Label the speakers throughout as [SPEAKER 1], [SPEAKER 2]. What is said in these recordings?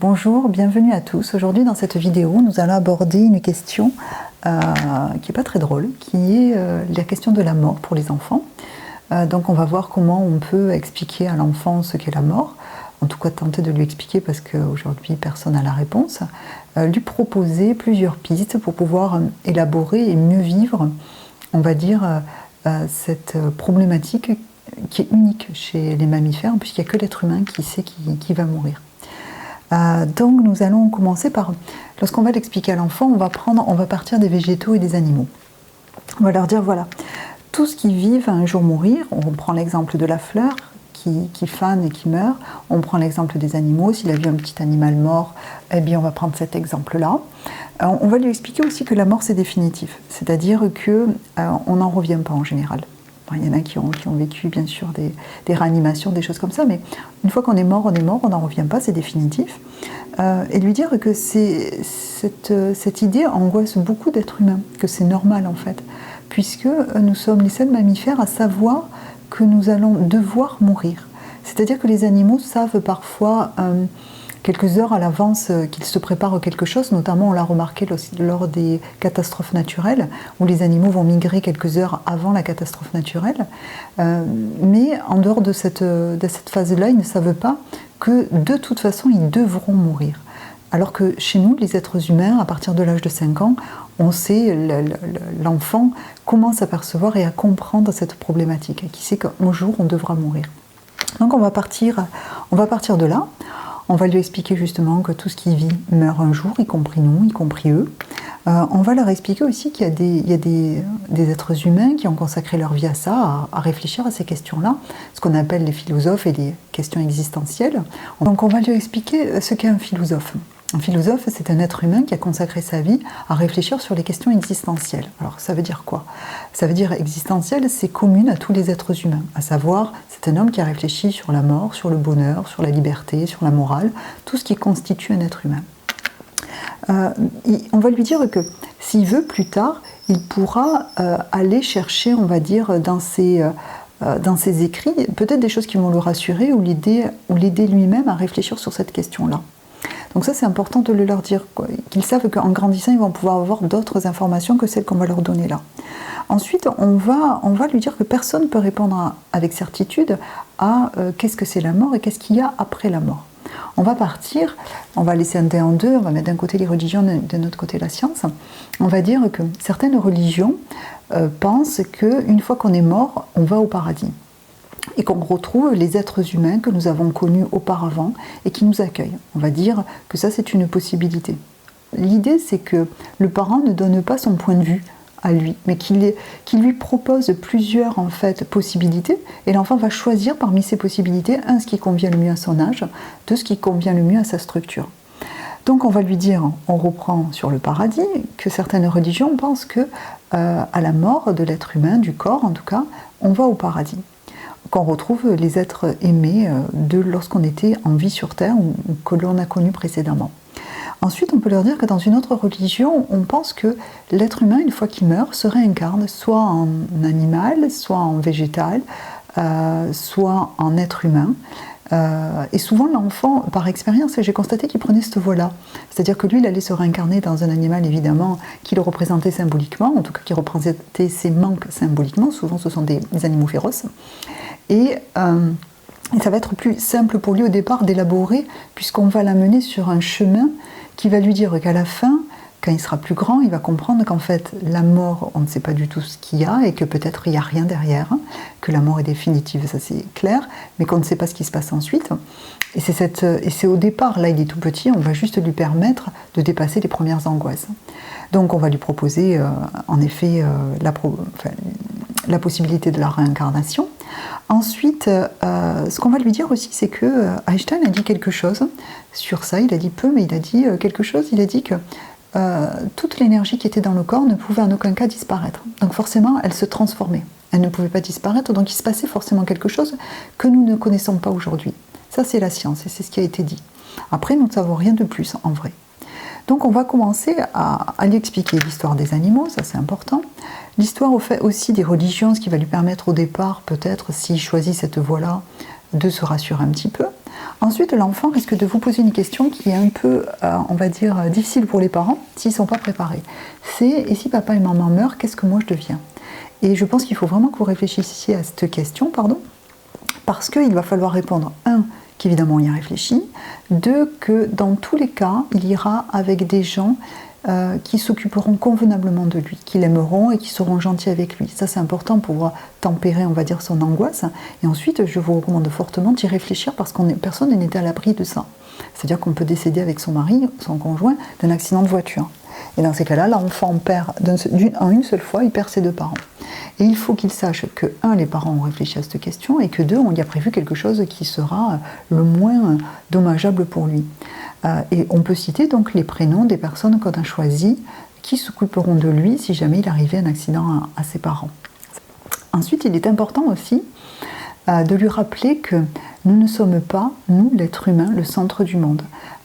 [SPEAKER 1] Bonjour, bienvenue à tous. Aujourd'hui dans cette vidéo, nous allons aborder une question qui n'est pas très drôle, qui est la question de la mort pour les enfants. Donc on va voir comment on peut expliquer à l'enfant ce qu'est la mort, en tout cas tenter de lui expliquer parce qu'aujourd'hui personne n'a la réponse, lui proposer plusieurs pistes pour pouvoir élaborer et mieux vivre, on va dire, cette problématique qui est unique chez les mammifères, puisqu'il n'y a que l'être humain qui sait qui va mourir. Donc nous allons commencer par, lorsqu'on va l'expliquer à l'enfant, on va partir des végétaux et des animaux. On va leur dire, voilà, tout ce qui vit va un jour mourir. On prend l'exemple de la fleur qui fane et qui meurt. On prend l'exemple des animaux. S'il a vu un petit animal mort, eh bien on va prendre cet exemple-là. On va lui expliquer aussi que la mort c'est définitif, c'est-à-dire qu'on n'en revient pas en général. Il y en a qui ont vécu bien sûr des réanimations, des choses comme ça, mais une fois qu'on est mort, on n'en revient pas, c'est définitif. Et lui dire que cette idée angoisse beaucoup d'êtres humains, que c'est normal en fait, puisque nous sommes les seuls mammifères à savoir que nous allons devoir mourir. C'est-à-dire que les animaux savent parfois quelques heures à l'avance qu'ils se préparent quelque chose, notamment on l'a remarqué lors des catastrophes naturelles, où les animaux vont migrer quelques heures avant la catastrophe naturelle. Mais en dehors de cette phase-là, ils ne savent pas que de toute façon, ils devront mourir. Alors que chez nous, les êtres humains, à partir de l'âge de 5 ans, on sait, l'enfant commence à percevoir et à comprendre cette problématique, qui sait qu'un jour, on devra mourir. Donc on va partir de là. On va lui expliquer justement que tout ce qui vit meurt un jour, y compris nous, y compris eux. On va leur expliquer aussi qu'il y a des êtres humains qui ont consacré leur vie à ça, à réfléchir à ces questions-là, ce qu'on appelle les philosophes et les questions existentielles. Donc on va lui expliquer ce qu'est un philosophe. Un philosophe, c'est un être humain qui a consacré sa vie à réfléchir sur les questions existentielles. Alors, ça veut dire quoi? Ça veut dire existentiel, c'est commun à tous les êtres humains. À savoir, c'est un homme qui a réfléchi sur la mort, sur le bonheur, sur la liberté, sur la morale, tout ce qui constitue un être humain. On va lui dire que s'il veut plus tard, il pourra aller chercher, on va dire, dans ses écrits, peut-être des choses qui vont le rassurer ou l'aider lui-même à réfléchir sur cette question-là. Donc ça, c'est important de le leur dire, qu'ils savent qu'en grandissant, ils vont pouvoir avoir d'autres informations que celles qu'on va leur donner là. Ensuite, on va lui dire que personne ne peut répondre avec certitude à qu'est-ce que c'est la mort et qu'est-ce qu'il y a après la mort. On va partir, on va laisser un dé en deux, on va mettre d'un côté les religions, d'un autre côté la science. On va dire que certaines religions pensent qu'une fois qu'on est mort, on va au paradis. Et qu'on retrouve les êtres humains que nous avons connus auparavant et qui nous accueillent. On va dire que ça, c'est une possibilité. L'idée, c'est que le parent ne donne pas son point de vue à lui, mais qu'il lui propose plusieurs en fait, possibilités, et l'enfant va choisir parmi ces possibilités ce qui convient le mieux à son âge, ce qui convient le mieux à sa structure. Donc on va lui dire, on reprend sur le paradis, que certaines religions pensent que à la mort de l'être humain, du corps en tout cas, on va au paradis. Qu'on retrouve les êtres aimés lorsqu'on était en vie sur Terre ou que l'on a connu précédemment. Ensuite, on peut leur dire que dans une autre religion, on pense que l'être humain, une fois qu'il meurt, se réincarne soit en animal, soit en végétal, soit en être humain. Et souvent, l'enfant, par expérience, j'ai constaté qu'il prenait cette voie-là. C'est-à-dire que lui, il allait se réincarner dans un animal, évidemment, qui le représentait symboliquement, en tout cas qui représentait ses manques symboliquement. Souvent, ce sont des animaux féroces. Et ça va être plus simple pour lui au départ d'élaborer, puisqu'on va l'amener sur un chemin qui va lui dire qu'à la fin, quand il sera plus grand, il va comprendre qu'en fait, la mort, on ne sait pas du tout ce qu'il y a et que peut-être il n'y a rien derrière, que la mort est définitive, ça c'est clair, mais qu'on ne sait pas ce qui se passe ensuite. Et c'est au départ, là il est tout petit, on va juste lui permettre de dépasser les premières angoisses. Donc on va lui proposer en effet la possibilité de la réincarnation. Ensuite, ce qu'on va lui dire aussi, c'est que Einstein a dit quelque chose sur ça, il a dit peu, mais il a dit quelque chose, il a dit que toute l'énergie qui était dans le corps ne pouvait en aucun cas disparaître. Donc forcément, elle se transformait. Elle ne pouvait pas disparaître, donc il se passait forcément quelque chose que nous ne connaissons pas aujourd'hui. Ça, c'est la science, et c'est ce qui a été dit. Après, nous ne savons rien de plus, en vrai. Donc on va commencer à lui expliquer l'histoire des animaux, ça c'est important. L'histoire au fait aussi des religions, ce qui va lui permettre au départ, peut-être, s'il choisit cette voie-là, de se rassurer un petit peu. Ensuite, l'enfant risque de vous poser une question qui est un peu, on va dire, difficile pour les parents s'ils ne sont pas préparés. C'est « et si papa et maman meurent, qu'est-ce que moi je deviens ?» Et je pense qu'il faut vraiment que vous réfléchissiez à cette question, parce qu'il va falloir répondre, qu'évidemment on y réfléchit, que dans tous les cas, il ira avec des gens qui s'occuperont convenablement de lui, qui l'aimeront et qui seront gentils avec lui. Ça, c'est important pour pouvoir tempérer, on va dire, son angoisse. Et ensuite, je vous recommande fortement d'y réfléchir parce que personne n'est à l'abri de ça. C'est-à-dire qu'on peut décéder avec son mari, son conjoint, d'un accident de voiture. Et dans ces cas-là, l'enfant perd, en une seule fois, il perd ses 2 parents. Et il faut qu'il sache que, les parents ont réfléchi à cette question, et que 2, on y a prévu quelque chose qui sera le moins dommageable pour lui. Et on peut citer donc les prénoms des personnes qu'on a choisies, qui s'occuperont de lui si jamais il arrivait un accident à ses parents. Ensuite, il est important aussi de lui rappeler que nous ne sommes pas, nous, l'être humain, le centre du monde.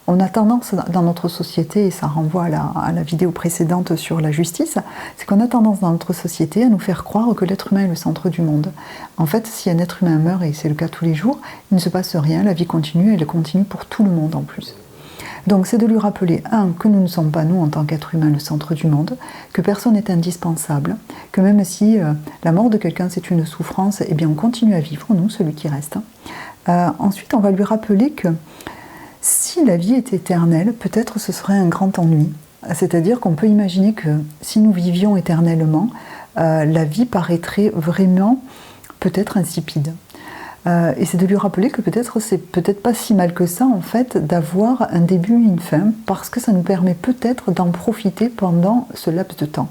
[SPEAKER 1] On a tendance dans notre société, et ça renvoie à la vidéo précédente sur la justice, c'est qu'on a tendance dans notre société à nous faire croire que l'être humain est le centre du monde. En fait, si un être humain meurt, et c'est le cas tous les jours, il ne se passe rien, la vie continue, et elle continue pour tout le monde en plus. Donc c'est de lui rappeler, que nous ne sommes pas, nous, en tant qu'être humain, le centre du monde, que personne n'est indispensable, que même si la mort de quelqu'un c'est une souffrance, eh bien on continue à vivre, nous, celui qui reste. Ensuite, on va lui rappeler que si la vie est éternelle, peut-être ce serait un grand ennui. C'est-à-dire qu'on peut imaginer que si nous vivions éternellement, la vie paraîtrait vraiment peut-être insipide. Et c'est de lui rappeler que peut-être c'est peut-être pas si mal que ça en fait d'avoir un début et une fin, parce que ça nous permet peut-être d'en profiter pendant ce laps de temps.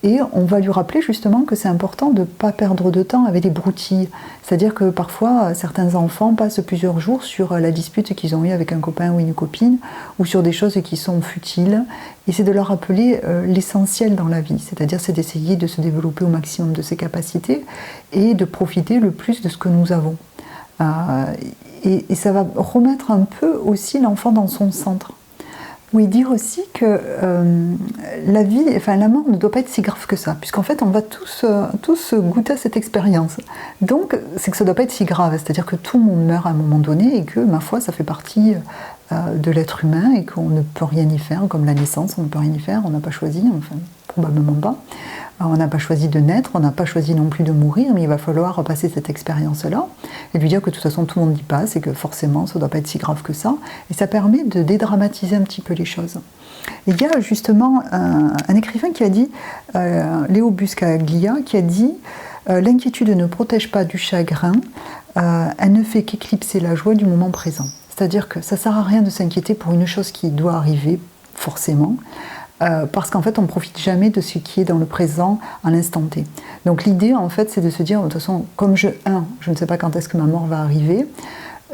[SPEAKER 1] Et on va lui rappeler justement que c'est important de ne pas perdre de temps avec des broutilles. C'est-à-dire que parfois, certains enfants passent plusieurs jours sur la dispute qu'ils ont eue avec un copain ou une copine, ou sur des choses qui sont futiles. Et c'est de leur rappeler l'essentiel dans la vie. C'est-à-dire c'est d'essayer de se développer au maximum de ses capacités et de profiter le plus de ce que nous avons. Et ça va remettre un peu aussi l'enfant dans son centre. Oui, dire aussi que la mort ne doit pas être si grave que ça, puisqu'en fait on va tous goûter à cette expérience. Donc c'est que ça ne doit pas être si grave, c'est-à-dire que tout le monde meurt à un moment donné et que, ma foi, ça fait partie de l'être humain et qu'on ne peut rien y faire, comme la naissance, on ne peut rien y faire, on n'a pas choisi, enfin probablement pas. On n'a pas choisi de naître, on n'a pas choisi non plus de mourir, mais il va falloir passer cette expérience-là et lui dire que de toute façon tout le monde y passe et que forcément ça ne doit pas être si grave que ça. Et ça permet de dédramatiser un petit peu les choses. Et il y a justement un écrivain qui a dit, Léo Buscaglia, qui a dit « L'inquiétude ne protège pas du chagrin, elle ne fait qu'éclipser la joie du moment présent ». C'est-à-dire que ça ne sert à rien de s'inquiéter pour une chose qui doit arriver, forcément, parce qu'en fait on ne profite jamais de ce qui est dans le présent à l'instant T. Donc l'idée en fait c'est de se dire de toute façon comme je ne sais pas quand est-ce que ma mort va arriver,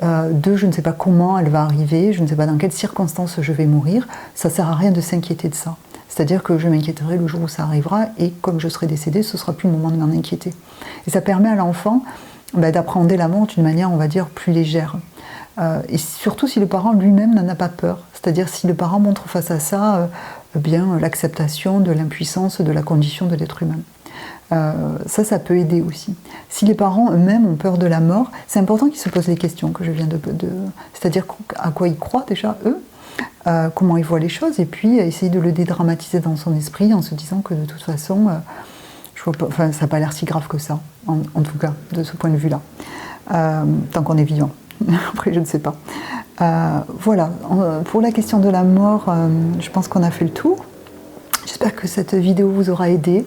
[SPEAKER 1] 2, je ne sais pas comment elle va arriver, je ne sais pas dans quelles circonstances je vais mourir, ça ne sert à rien de s'inquiéter de ça. C'est-à-dire que je m'inquiéterai le jour où ça arrivera et comme je serai décédée, ce ne sera plus le moment de m'en inquiéter. Et ça permet à l'enfant d'appréhender la mort d'une manière on va dire plus légère. Et surtout si le parent lui-même n'en a pas peur, c'est-à-dire si le parent montre face à ça bien l'acceptation de l'impuissance de la condition de l'être humain. Ça peut aider aussi. Si les parents eux-mêmes ont peur de la mort, c'est important qu'ils se posent les questions que je viens c'est-à-dire à quoi ils croient déjà eux, comment ils voient les choses, et puis essayer de le dédramatiser dans son esprit en se disant que de toute façon, ça n'a pas l'air si grave que ça, en tout cas, de ce point de vue-là, tant qu'on est vivant. Après, je ne sais pas. Voilà, pour la question de la mort, je pense qu'on a fait le tour. J'espère que cette vidéo vous aura aidé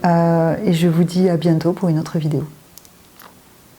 [SPEAKER 1] et je vous dis à bientôt pour une autre vidéo.